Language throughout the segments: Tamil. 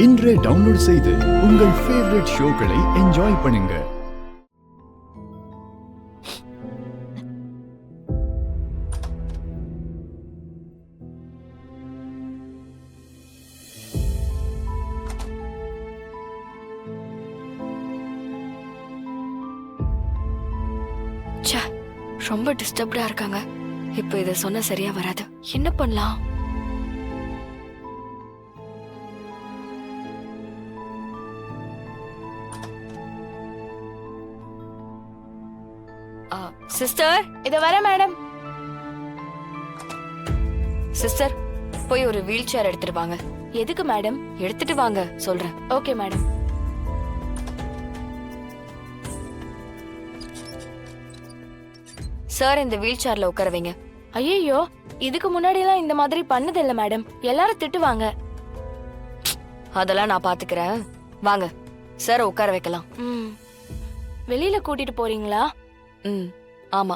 இன்றே டவுன்லோட் செய்து உங்கள் ஃபேவரட் ஷோக்களை என்ஜாய் பண்ணுங்க. ரொம்ப டிஸ்டர்ப்டா இருக்காங்க. இப்போ இத சொன்னா சரியா வராது. என்ன பண்ணலாம்? சிஸ்டர், இத வர மேடம். சிஸ்டர், போய் ஒரு வீல் சேர் எடுத்துட்டு வாங்க. எதுக்கு மேடம்? எடுத்துட்டு வாங்க சொல்றேன். Okay madam. சார், இந்த வீல் சேர்ல உட்கார வைங்க. ஐயோ, இதுக்கு முன்னாடி எல்லாம் இந்த மாதிரி பண்ணது இல்ல மேடம். எல்லாரும் திட்டுவாங்க. அதெல்லாம் நான் பாத்துக்கிறேன். வாங்க சார், உட்கார வைக்கலாம். வெளியில கூட்டிட்டு போறீங்களா? ஆமா.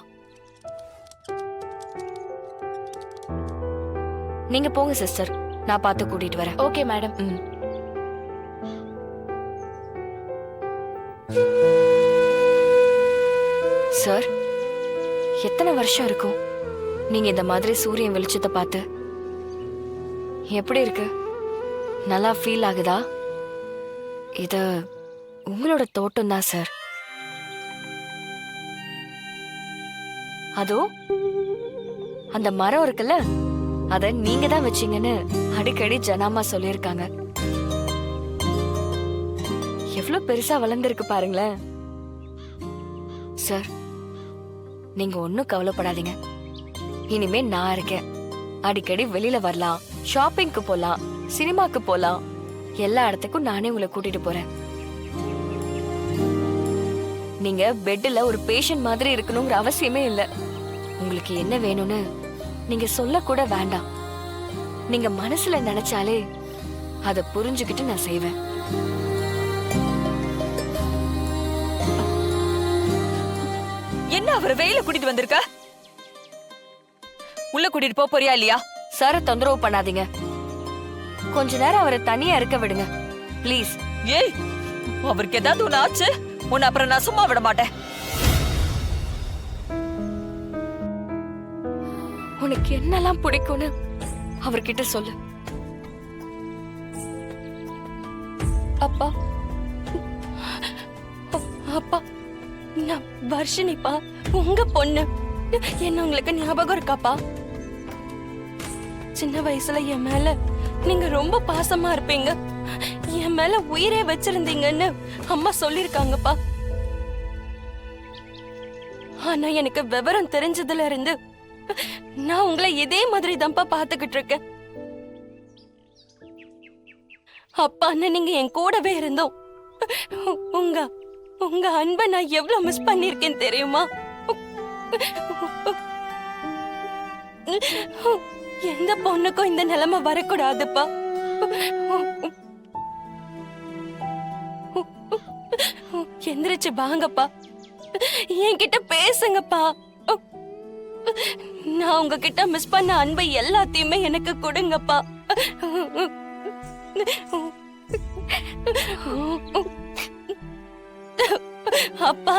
நீங்க போங்க சிஸ்டர், நான் பார்த்து கூட்டிட்டு வரேன். Okay madam. சார், எத்தனை வருஷம் இருக்கும் நீங்க இந்த மாதிரி சூரியன் வெளிச்சத்தை பார்த்து? எப்படி இருக்கு? நல்லா ஃபீல் ஆகுதா? இது உங்களோட தோட்டம் தான் சார். அதோ அந்த மரம் இருக்குல்ல, அத நீங்க தான் வச்சீங்கன்னு அடிக்கடி ஜனாமா சொல்லிருக்காங்க. எவ்வளவு பெருசா வளர்ந்துருக்கு பாருங்களேன். சார், நீங்க ஒன்னும் கவலைப்படாதீங்க. இனிமே நான் இருக்கேன். அடிக்கடி வெளியில வரலாம், ஷாப்பிங்க்கு போலாம், சினிமாக்கு போலாம். எல்லா இடத்துக்கும் நானே உங்களை கூட்டிட்டு போறேன். நீங்க பெட்ல ஒரு பேஷண்ட் மாதிரி இருக்கணுங்கிற அவசியமே இல்ல. உங்களுக்கு என்ன வேணும்னு நீங்க சொல்ல கூட வேண்டாம். நீங்க மனசுல நினைச்சாலே அத புரிஞ்சுக்கிட்டு நான் செய்வேன். என்ன அவரை வெயில கூட்டிட்டு வந்திருக்க? உள்ள கூட்டிட்டு போறியா இல்லையா? சார தொந்தரவு பண்ணாதீங்க. கொஞ்ச நேரம் அவரை தனியா இருக்க விடுங்க ப்ளீஸ். ஏய், அவருக்கு ஏதாவது ஒண்ணு ஆச்சு, உன்னை அப்புறம் நான் சும்மா விட மாட்டேன். உனக்கு என்னெல்லாம் பிடிக்கும்னு அவர்கிட்ட சொல்லு. அப்பா, அப்பா, நான் வர்ஷினிப்பா, உங்க பொண்ணு. என்ன உங்களுக்கு ஞாபகம் இருக்காப்பா? சின்ன வயசுல என் மேல நீங்க ரொம்ப பாசமா இருப்பீங்க, என் மேல உயிரே வச்சிருந்தீங்கன்னு அம்மா சொல்லிருக்காங்கப்பா. ஆனா எனக்கு விவரம் தெரிஞ்சதுல இருந்து நான் உங்களை இதே மாதிரி தான்ப்பா பாத்துக்கிட்டு இருக்கேன். அப்பான்னு நீங்க என் கூடவே இருந்தோம். உங்க உங்க அன்பை நான் எவ்வளவு மிஸ் பண்ணிருக்கேன் தெரியுமா? எந்த பொண்ணுக்கும் இந்த நிலைமை வரக்கூடாதுப்பா. எந்திரிச்சு வாங்கப்பா, என்கிட்ட பேசுங்கப்பா. நான் உங்ககிட்ட மிஸ் பண்ண அன்பை எல்லாத்தையுமே எனக்கு கொடுங்கப்பா. அப்பா,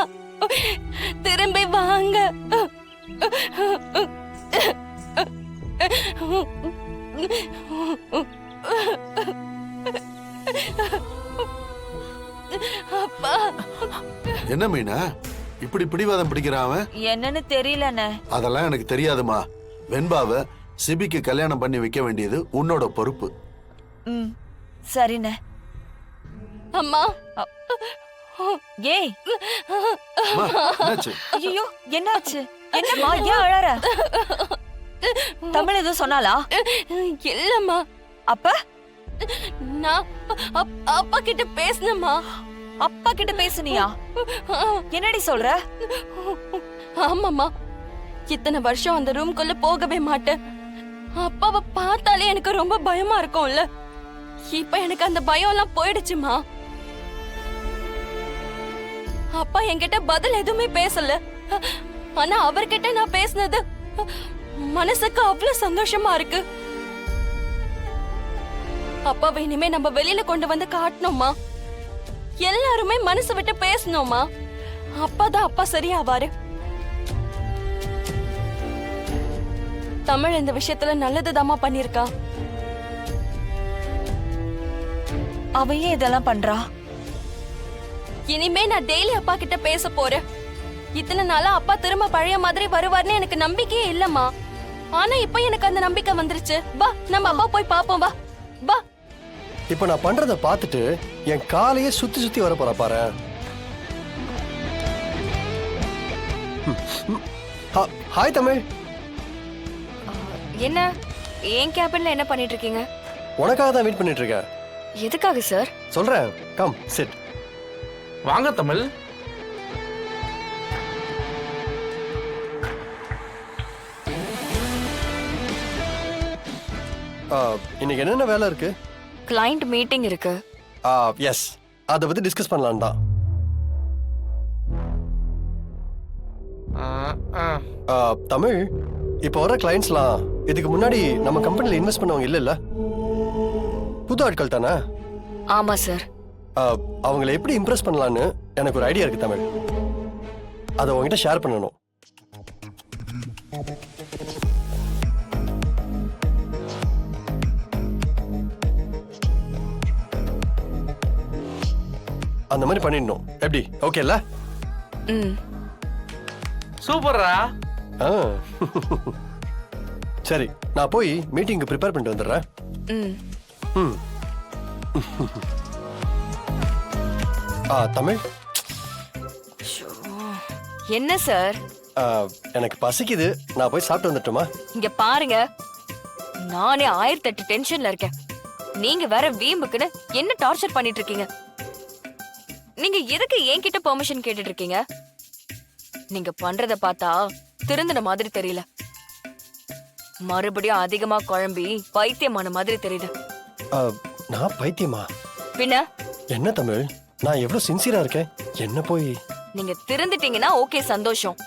திரும்பி வாங்க. அப்பா. என்ன மீனா இப்படி பிடிவாதம் பிடிக்கிறான் அவன்? என்னன்னு தெரியலண்ணே. அதெல்லாம் எனக்கு தெரியாதுமா. வெண்பாவை சிபிக்கு கல்யாணம் பண்ணி வைக்க வேண்டியது உன்னோட பொறுப்பு. சரிண்ணே. அம்மா. ஏய், ஐயோ, என்னாச்சு? என்னம்மா, ஏன் அழற? தமிழ் எதுவும் சொன்னாலா? இல்லம்மா. அப்ப நான் அப்பா கிட்ட பேசினம்மா. அப்பா கிட்ட பேசுனியா? என்னடி சொல்ற? ஆமாம்மா, இத்தனை வருஷம் அந்த ரூம்குள்ள போகவே மாட்டேன். அப்பாவை பார்த்தாலே எனக்கு ரொம்ப பயமா இருக்கும்ல. இப்ப எனக்கு அந்த பயம் எல்லாம் போயிடுச்சுமா. அப்பா என்கிட்ட பதில் எதுவுமே பேசல. ஆனா அவர்கிட்ட நான் பேசினது மனசுக்கு அவ்வளவு சந்தோஷமா இருக்கு. அப்பாவை இனிமே நம்ம வெளியில கொண்டு வந்து காட்டணுமா? எல்லாருமே மனசு விட்டு பேசணுமா? அப்பதான் அப்பா சரியாவாரு. தமிழ் இந்த விஷயத்துல நல்லதுதாம்மா பண்ணிருக்கா. அவ ஏன் இதெல்லாம் பண்றா? இனிமே நான் டெய்லி அப்பா கிட்ட பேச போறேன். இத்தனை நாளா அப்பா திரும்ப பழைய மாதிரி வருவார்னு எனக்கு நம்பிக்கையே இல்லம்மா. ஆனா இப்ப எனக்கு அந்த நம்பிக்கை வந்துருச்சு. வா நம்ம அப்பா போய் பாப்போம். வா வா. இப்ப நான் பண்றத பார்த்துட்டு என் காலையே சுத்தி சுத்தி வர போற பாரு. ஹாய் தமிழ். என்ன என் கேபின்ல என்ன பண்ணிட்டு இருக்கீங்க? உனக்காக தான் வெயிட் பண்ணிட்டு இருக்கேன். எதுக்காக சார்? சொல்றேன், கம் சிட். வாங்க தமிழ். இன்னைக்கு என்னென்ன வேலை இருக்கு? கிளையண்ட் மீட்டிங் இருக்கு. எஸ், அதை பத்தி டிஸ்கஸ் பண்ணலாம் தான். தமிழ், இப்போ வர கிளைண்ட்ஸ்லாம் இதுக்கு முன்னாடி நம்ம கம்பெனில இன்வெஸ்ட் பண்ணவங்க இல்ல? புது ஆட்கள் தானே? ஆமா சார். அவங்களை எப்படி இம்ப்ரெஸ் பண்ணலான்னு எனக்கு ஒரு ஐடியா இருக்கு தமிழ். அதை உங்ககிட்ட ஷேர் பண்ணணும். அந்த மாதிரி பண்ணிடணும். எப்படி? ஓகேல? ம். சூப்பர்ரா. சரி, நான் போய் மீட்டிங்க்கு ப்ரிப்பேர் பண்ணிட்டு வந்துடுறேன். ம். ம். தமிழ், என்ன சார்? எனக்கு பசிக்குது, நான் போய் சாப்பிட்டு வந்துட்டுமா? இங்க பாருங்க, நானே 1008 டென்ஷன்ல இருக்கேன். நீங்க வேற வீம்புக்குன்னு என்ன டார்ச்சர் பண்ணிட்டு இருக்கீங்க? நீங்க எதுக்கு என்கிட்ட பெர்மிஷன் கேட்டுட்டு இருக்கீங்க? நீங்க பண்றத பார்த்தா திருந்தின மாதிரி தெரியல. மறுபடியும் அதிகமா குழம்பி பைத்தியமான மாதிரி தெரியுது. நான் பைத்தியமா? பின்ன என்ன தமிழ், நான் எவ்வளவு சின்சியரா இருக்கேன். என்ன போய் நீங்க திருந்துட்டீங்கன்னா ஓகே, சந்தோஷம்.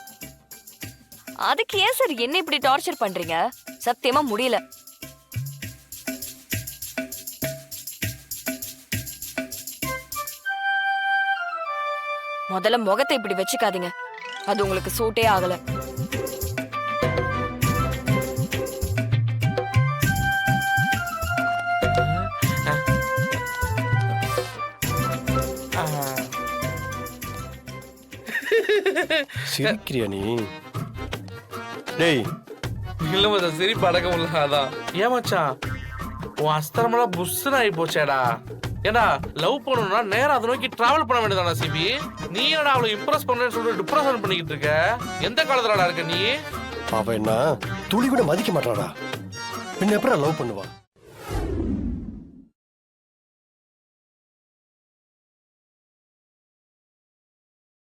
அதுக்கு ஏன் சார் என்ன இப்படி டார்ச்சர் பண்றீங்க? சத்தியமா முடியல. முதல்ல முகத்தை இப்படி வச்சுக்காதீங்க, அது உங்களுக்கு சூட்டே ஆகல. சிரிக்கிறியா நீ? டேய், இல்ல மச்சான், சிரிப்பு அடக்க முடியல. அதான் ஏன் மச்சான், உன் அஸ்திரமெல்லாம் புஷ்ஷுன்னு ஆகி போச்சேடா. ஏடா, லவ் பண்ணணும்னா நேரம் அதை நோக்கி டிராவல் பண்ண வேண்டியதானா சிபி? நீ என்னடா அவளை இம்ப்ரெஸ் பண்ணேன்னு சொல்லிட்டு டிப்ரெஷன் பண்ணிக்கிட்டு இருக்க? எந்த காலத்துலடா இருக்க நீ? அவ என்ன துளி கூட மதிக்க மாட்டாடா. பின்ன எப்பறம் லவ் பண்ணுவா?